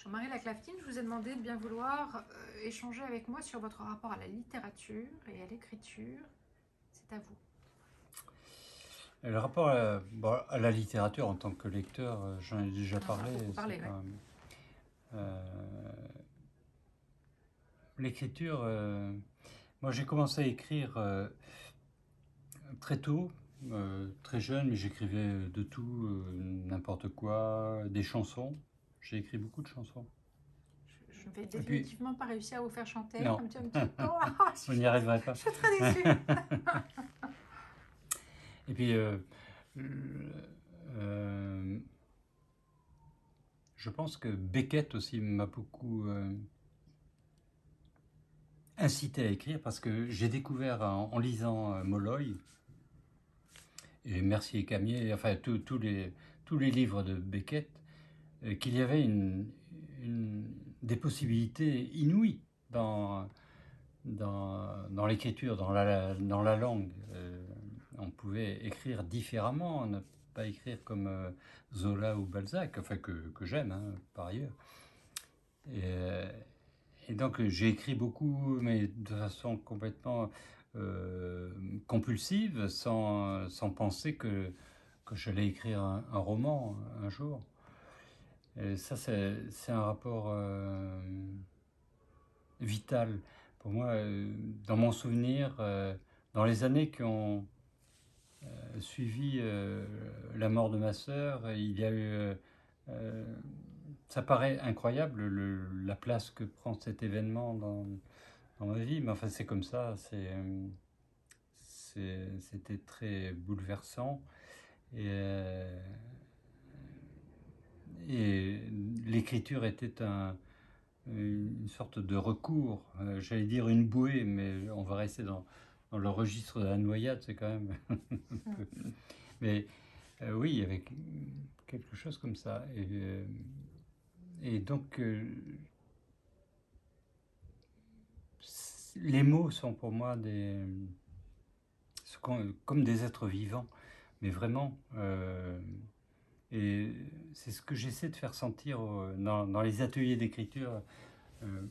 Jean-Marie Laclaftine, je vous ai demandé de bien vouloir échanger avec moi sur votre rapport à la littérature et à l'écriture. C'est à vous. Le rapport à la littérature en tant que lecteur, j'en ai déjà On en a parlé. beaucoup parlé, C'est ouais. quand même, euh, l'écriture, moi j'ai commencé à écrire très tôt, très jeune, mais j'écrivais de tout, n'importe quoi, des chansons. J'ai écrit beaucoup de chansons. Je ne vais Et puis, définitivement pas réussir à vous faire chanter, non, comme tu me dis. Oh, vous n'y arriverez je pas. suis très déçue. Et puis, euh, je pense que Beckett aussi m'a beaucoup incité à écrire parce que j'ai découvert en lisant Molloy et Mercier et Camier, enfin tous les livres de Beckett, qu'il y avait des possibilités inouïes dans l'écriture, dans la langue. On pouvait écrire différemment, ne pas écrire comme Zola ou Balzac, enfin que j'aime hein, par ailleurs. Et, euh, Et donc j'ai écrit beaucoup, mais de façon complètement euh, compulsive, sans penser que j'allais écrire un roman un jour. Et ça, c'est un rapport vital pour moi. Dans mon souvenir, dans les années qui ont suivi la mort de ma sœur, il y a eu... ça paraît incroyable la place que prend cet événement dans ma vie, mais enfin c'est comme ça, c'était très bouleversant et, et l'écriture était une sorte de recours, j'allais dire une bouée, mais on va rester dans le registre de la noyade, c'est quand même un peu... Mais oui, il y avait quelque chose comme ça. Et donc, les mots sont pour moi comme des êtres vivants, mais vraiment. Et c'est ce que j'essaie de faire sentir dans les ateliers d'écriture, euh,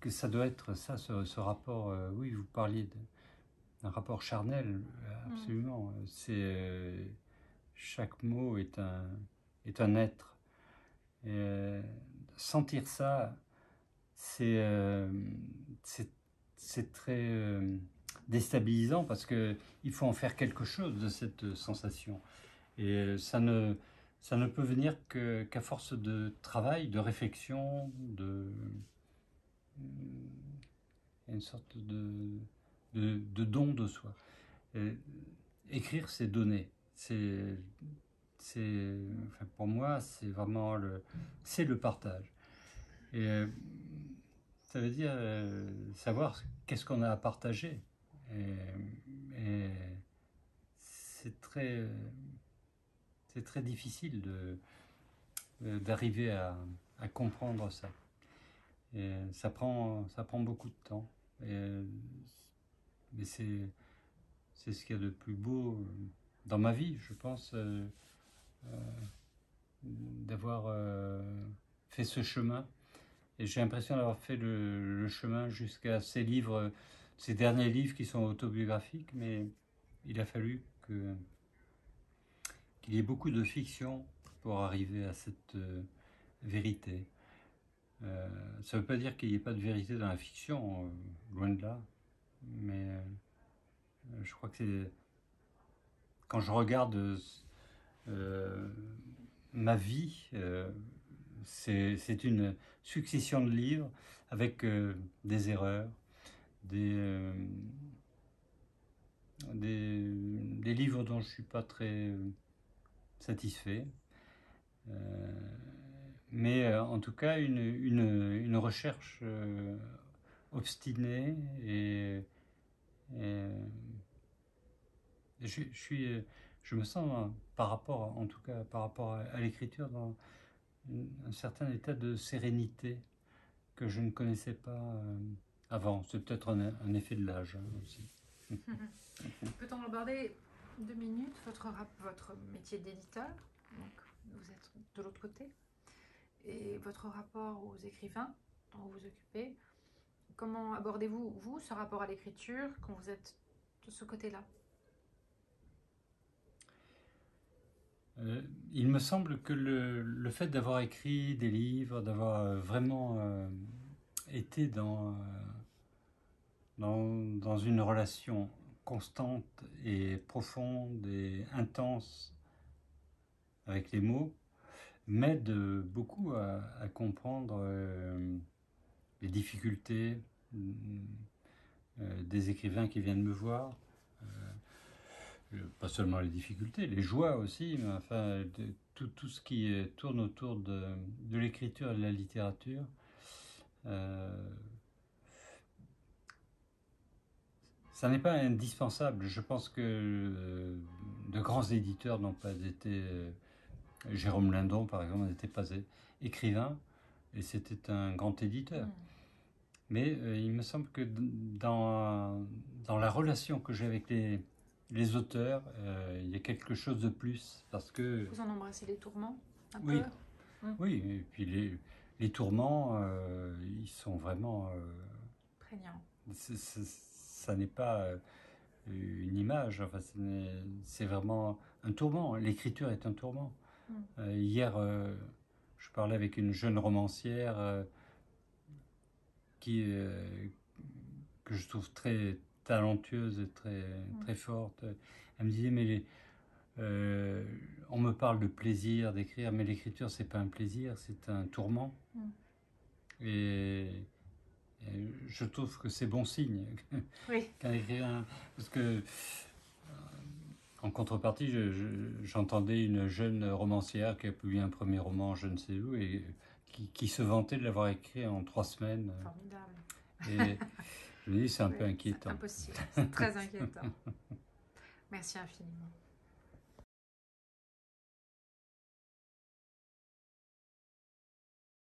que ça doit être ça, ce rapport. Oui, vous parliez d'un rapport charnel, absolument. Chaque mot est un être. Et, sentir ça, c'est euh, c'est c'est très déstabilisant parce que il faut en faire quelque chose de cette sensation. Et ça ne peut venir qu'à force de travail, de réflexion, une sorte de don de soi. Et écrire, c'est donner. Enfin, pour moi, c'est vraiment c'est le partage. Et ça veut dire savoir qu'est-ce qu'on a à partager. Et c'est très difficile d'arriver à comprendre ça. Et ça prend beaucoup de temps. Et, mais c'est ce qu'il y a de plus beau dans ma vie, je pense, d'avoir fait ce chemin. Et j'ai l'impression d'avoir fait le chemin jusqu'à ces livres, ces derniers livres qui sont autobiographiques, mais il a fallu qu'il y ait beaucoup de fiction pour arriver à cette vérité. Ça ne veut pas dire qu'il n'y ait pas de vérité dans la fiction, loin de là, mais je crois que c'est quand je regarde euh, ma vie, c'est une succession de livres avec des erreurs, des, euh, des livres dont je ne suis pas très satisfait. Euh, mais en tout cas, une recherche obstinée et je me sens par rapport, en tout cas par rapport à l'écriture, dans un certain état de sérénité que je ne connaissais pas avant. C'est peut-être un effet de l'âge hein, aussi. Peut-on aborder 2 minutes votre métier d'éditeur? Donc, vous êtes de l'autre côté. et votre rapport aux écrivains dont vous vous occupez. Comment abordez-vous, vous, ce rapport à l'écriture quand vous êtes de ce côté-là? Il me semble que le fait d'avoir écrit des livres, d'avoir vraiment été dans une relation constante et profonde et intense avec les mots, m'aide beaucoup à comprendre les difficultés des écrivains qui viennent me voir. Pas seulement les difficultés, les joies aussi, mais enfin, tout ce qui tourne autour de l'écriture et de la littérature. Ça n'est pas indispensable. Je pense que de grands éditeurs n'ont pas été... Jérôme Lindon, par exemple, n'était pas écrivain, et c'était un grand éditeur. Mais il me semble que dans la relation que j'ai avec les auteurs, il y a quelque chose de plus, parce que... Vous en embrassez les tourments, un Oui, peu? oui, et puis les tourments, ils sont vraiment... Prégnants. Ça n'est pas une image, enfin, c'est vraiment un tourment. L'écriture est un tourment. Hier, je parlais avec une jeune romancière que je trouve très talentueuse et très forte. Elle me disait, mais on me parle de plaisir d'écrire, mais l'écriture, c'est pas un plaisir, c'est un tourment. Et je trouve que c'est bon signe Oui. qu'un écrivain, parce que en contrepartie, j'entendais une jeune romancière qui a publié un premier roman, je ne sais où, et qui se vantait de l'avoir écrit en 3 semaines. Formidable. Et je me dis, c'est un peu inquiétant. C'est impossible, c'est très inquiétant. Merci infiniment.